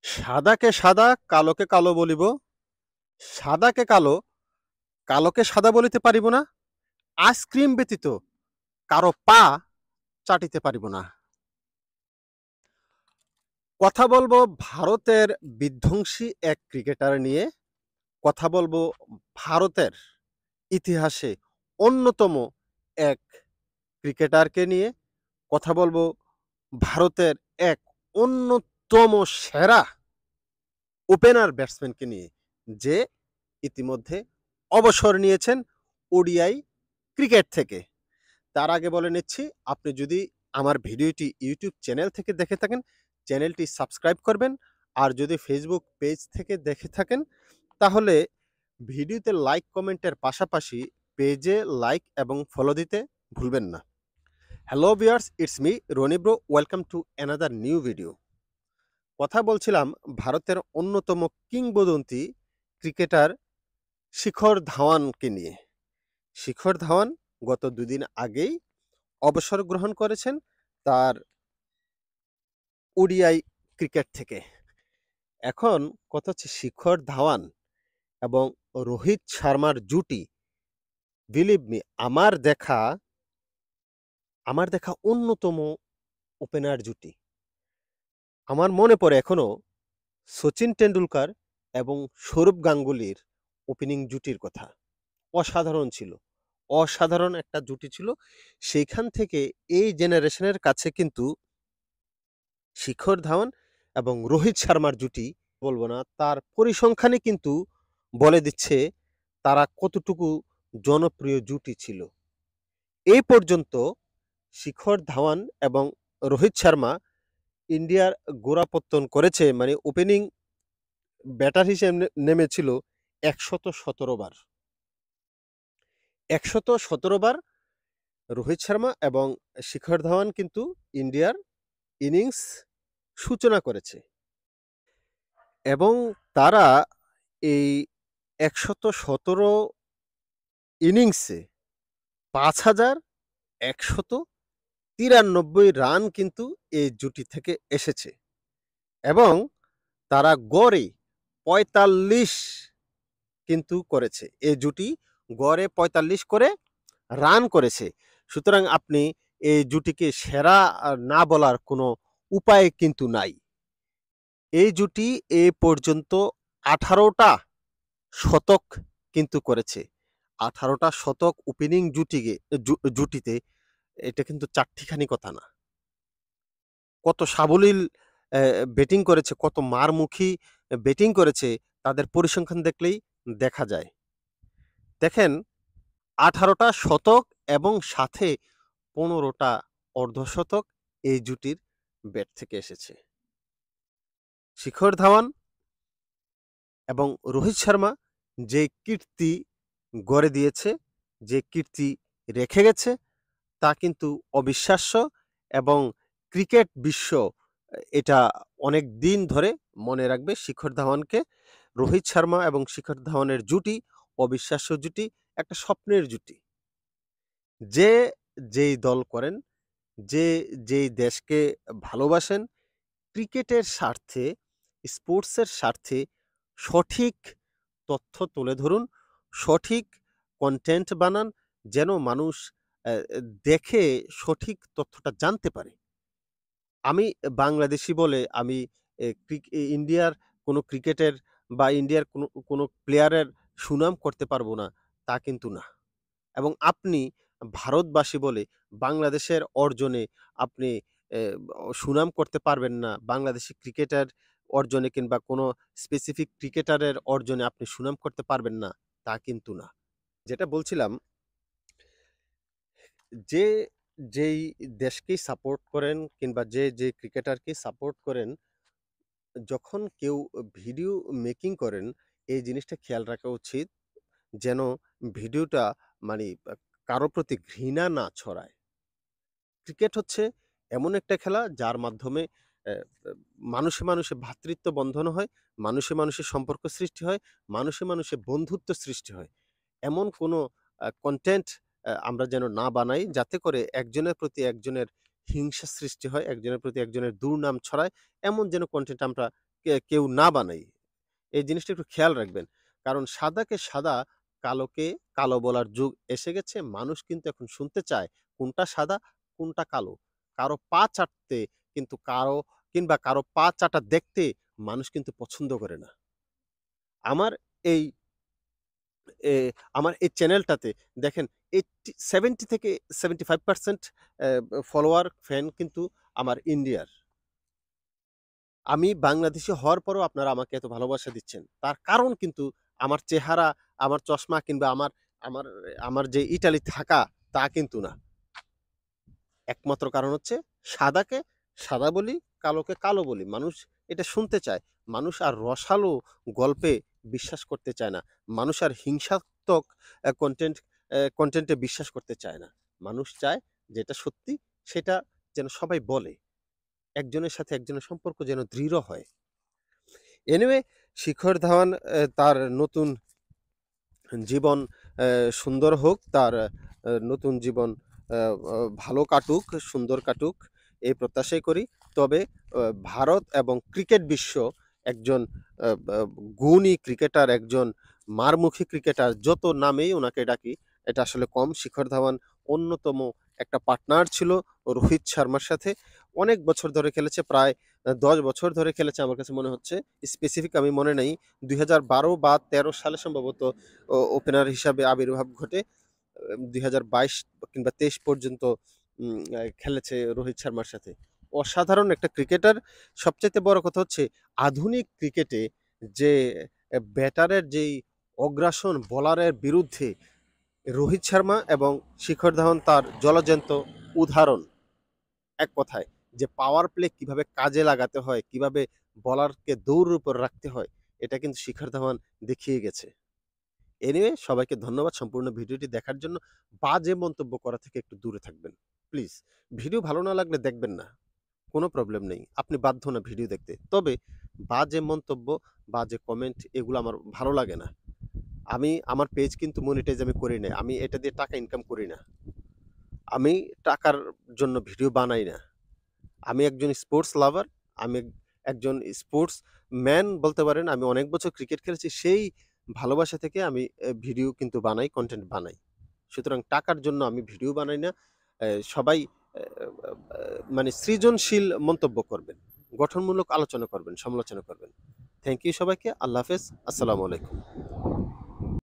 সাদাকে সাদা কালোকে কালো বলিব, সাদাকে কালো কালোকে সাদা বলিতে পারিব না, আইসক্রিম ব্যতীত কারো পা চাটিতে পারিব না। কথা বলবো ভারতের বিধ্বংসী এক ক্রিকেটার নিয়ে, কথা বলবো ভারতের ইতিহাসে অন্যতম এক ক্রিকেটারকে নিয়ে, কথা বলবো ভারতের এক অন্যতম সেরা ওপেনার ব্যাটসম্যানকে নিয়ে, যে ইতিমধ্যে অবসর নিয়েছেন ওডিআই ক্রিকেট থেকে। তার আগে বলে নিচ্ছি, আপনি যদি আমার ভিডিওটি ইউটিউব চ্যানেল থেকে দেখে থাকেন, চ্যানেলটি সাবস্ক্রাইব করবেন। আর যদি ফেসবুক পেজ থেকে দেখে থাকেন, তাহলে ভিডিওতে লাইক কমেন্টের পাশাপাশি পেজে লাইক এবং ফলো দিতে ভুলবেন না। Hello viewers, it's me Roni bro, welcome to another new video. কথা বলছিলাম ভারতের অন্যতম কিংবদন্তি ক্রিকেটার শিখর ধাওয়ানকে নিয়ে। শিখর ধাওয়ান গত দুদিন আগেই অবসর গ্রহণ করেছেন তার ওডিআই ক্রিকেট থেকে। এখন কথা হচ্ছে শিখর ধাওয়ান এবং রোহিত শর্মার জুটি, বিলিভ মি, আমার দেখা অন্যতম ওপেনার জুটি। আমার মনে পড়ে এখনো সচিন টেন্ডুলকার এবং সৌরভ গাঙ্গুলির ওপেনিং জুটির কথা। অসাধারণ ছিল, অসাধারণ একটা জুটি ছিল। সেইখান থেকে এই জেনারেশনের কাছে কিন্তু শিখর ধাওয়ান এবং রোহিত শর্মার জুটি, বলবো না, তার পরিসংখ্যানই কিন্তু বলে দিচ্ছে তারা কতটুকু জনপ্রিয় জুটি ছিল। এই পর্যন্ত শিখর ধাওয়ান এবং রোহিত শর্মা ইন্ডিয়ার গোড়াপত্তন করেছে, মানে ওপেনিং ব্যাটার হিসেবে নেমেছিল ১১৭ বার। ১১৭ বার রোহিত শর্মা এবং শিখর ধাওয়ান কিন্তু ইন্ডিয়ার ইনিংস সূচনা করেছে, এবং তারা এই ১১৭ ইনিংসে ৫,১৯৩ রান কিন্তু এই জুটি থেকে এসেছে, এবং তারা গড়ে ৪৫ কিন্তু করেছে। এই জুটি গড়ে ৪৫ করে রান করেছে। সুতরাং আপনি এই জুটিকে সেরা না বলার কোনো উপায় কিন্তু নাই। এই জুটি এ পর্যন্ত ১৮টা শতক কিন্তু করেছে। ১৮টা শতক ওপেনিং জুটিতে, এটা কিন্তু চারটিখানি কথা না। কত সাবলীল ব্যাটিং করেছে, কত মারমুখী ব্যাটিং করেছে, তাদের পরিসংখ্যান দেখলেই দেখা যায়। দেখেন, ১৮টা শতক এবং সাথে ১৫টা অর্ধশতক এই জুটির ব্যাট থেকে এসেছে। শিখর ধাওয়ান এবং রোহিত শর্মা যে কীর্তি গড়ে দিয়েছে, যে কীর্তি রেখে গেছে, তা কিন্তু অবিশ্বাস্য, এবং ক্রিকেট বিশ্ব এটা অনেক দিন ধরে মনে রাখবে শিখর ধাওয়ানকে। রোহিত শর্মা এবং শিখর ধাওয়ানের জুটি অবিশ্বাস্য জুটি, একটা স্বপ্নের জুটি। যে যেই দল করেন, যে যেই দেশকে ভালোবাসেন, ক্রিকেটের স্বার্থে, স্পোর্টসের স্বার্থে সঠিক তথ্য তুলে ধরুন, সঠিক কনটেন্ট বানান, যেন মানুষ দেখে সঠিক তথ্যটা জানতে পারে। আমি বাংলাদেশী বলে আমি ইন্ডিয়ার কোনো ক্রিকেটের বা ইন্ডিয়ার কোনো প্লেয়ারের সুনাম করতে পারবো না, তা কিন্তু না। এবং আপনি ভারতবাসী বলে বাংলাদেশের অর্জনে আপনি সুনাম করতে পারবেন না। বাংলাদেশী ক্রিকেটার অর্জনে কিংবা কোনো স্পেসিফিক ক্রিকেটারের অর্জনে আপনি সুনাম করতে পারবেন না, তা কিন্তু না। যেটা বলছিলাম, যে যেই দেশকেই সাপোর্ট করেন কিংবা যে ক্রিকেটারকেই সাপোর্ট করেন, যখন কেউ ভিডিও মেকিং করেন, এই জিনিসটা খেয়াল রাখা উচিত যেন ভিডিওটা, মানে কারো প্রতি ঘৃণা না ছড়ায়। ক্রিকেট হচ্ছে এমন একটা খেলা যার মাধ্যমে মানুষে মানুষে ভ্রাতৃত্ব বন্ধন হয়, মানুষে মানুষে সম্পর্ক সৃষ্টি হয়, মানুষে মানুষে বন্ধুত্ব সৃষ্টি হয়। এমন কোনো কন্টেন্ট আমরা যেন না বানাই যাতে করে একজনের প্রতি একজনের হিংসা সৃষ্টি হয়, একজনের প্রতি একজনের দুর্নাম ছড়ায়, এমন যেন কন্টেন্ট আমরা কেউ না বানাই। এই জিনিসটা একটু খেয়াল রাখবেন। কারণ সাদাকে সাদা, কালোকে কালো বলার যুগ এসে গেছে। মানুষ কিন্তু এখন শুনতে চায় কোনটা সাদা, কোনটা কালো। কারো পা চাটতে কিন্তু কারো পা চাটা দেখতে মানুষ কিন্তু পছন্দ করে না। আমার এই এ আমার এই চ্যানেলটাতে দেখেন 70 থেকে 75% ফলোয়ার, ফ্যান কিন্তু আমার ইন্ডিয়ার। আমি বাংলাদেশী হওয়ার পরেও আপনারা আমাকে এত ভালোবাসা দিচ্ছেন। তার কারণ কিন্তু আমার চেহারা, আমার চশমা কিংবা আমার আমার যে ইটালি থাকা তা কিন্তু না। একমাত্র কারণ হচ্ছে সাদাকে সাদা বলি, কালোকে কালো বলি। মানুষ এটা শুনতে চায়। মানুষ আর রসালো গল্পে বিশ্বাস করতে চায় না। মানুষ আর হিংসাত্মক কনটেন্টে বিশ্বাস করতে চায় না। মানুষ চায় যেটা সত্যি সেটা যেন সবাই বলে। একজনের সাথে একজনের সম্পর্ক যেন দৃঢ় হয়। এনিওয়ে, শিখর ধাওয়ান তার নতুন জীবন সুন্দর হোক, তার নতুন জীবন আ আ ভালো কাটুক, সুন্দর কাটুক এই প্রত্যাশাই করি। তবে ভারত এবং ক্রিকেট বিশ্ব একজন বা গুণী ক্রিকেটার, একজন মারমুখী ক্রিকেটার যত নামেই উনাকে ডাকি, এটা আসলে কম। শিখর ধাওয়ান অন্যতম একটা পার্টনার ছিল রোহিত শর্মার সাথে। অনেক বছর ধরে খেলেছে, প্রায় ১০ বছর ধরে খেলেছে আমার কাছে মনে হচ্ছে। স্পেসিফিক আমি মনে নেই। ২০১২ বা ১৩ সালে সম্ভবত ওপেনার হিসাবে আবির্ভাব ঘটে। ২০২২ কিংবা ২৩ পর্যন্ত খেলেছে রোহিত শর্মার সাথে। অসাধারণ একটা ক্রিকেটার। সবচাইতে বড় কথা হচ্ছে আধুনিক ক্রিকেটে যে ব্যাটারের যেই অগ্রাসন বোলারের বিরুদ্ধে, রোহিত শর্মা এবং শিখর ধাওয়ান তার জলজ্যান্ত উদাহরণ। এক কথায় যে পাওয়ার প্লে কিভাবে কাজে লাগাতে হয়, কিভাবে বোলারকে দৌড়ের উপর রাখতে হয়, এটা কিন্তু শিখর ধাওয়ান দেখিয়ে গেছে। এনিওয়ে, সবাইকে ধন্যবাদ সম্পূর্ণ ভিডিওটি দেখার জন্য। বাজে মন্তব্য করা থেকে একটু দূরে থাকবেন। প্লিজ। ভিডিও ভালো না লাগলে দেখবেন না। কোনো প্রবলেম নেই। আপনি বাধ্য না ভিডিও দেখতে। তবে বাজে মন্তব্য, বাজে কমেন্ট এগুলো আমার ভালো লাগে না। আমার পেজ কিন্তু মনিটাইজ আমি করি নাই। আমি এটা দিয়ে টাকা ইনকাম করি না। আমি টাকার জন্য ভিডিও বানাই না। আমি একজন স্পোর্টস লাভার। আমি একজন স্পোর্টস ম্যান বলতে পারেন। আমি অনেক বছর ক্রিকেট খেলেছি। সেই ভালোবাসা থেকে আমি ভিডিও কিন্তু বানাই, কনটেন্ট বানাই। সুতরাং টাকার জন্য আমি ভিডিও বানাই না। সবাই অ্যা আ মানে সৃজনশীল মন্তব্য করবেন। গঠনমূলক আলোচনা করবেন, সমালোচনা করবেন। থ্যাংক ইউ সবাইকে। আল্লাহ হাফেজ। আসসালামু আলাইকুম।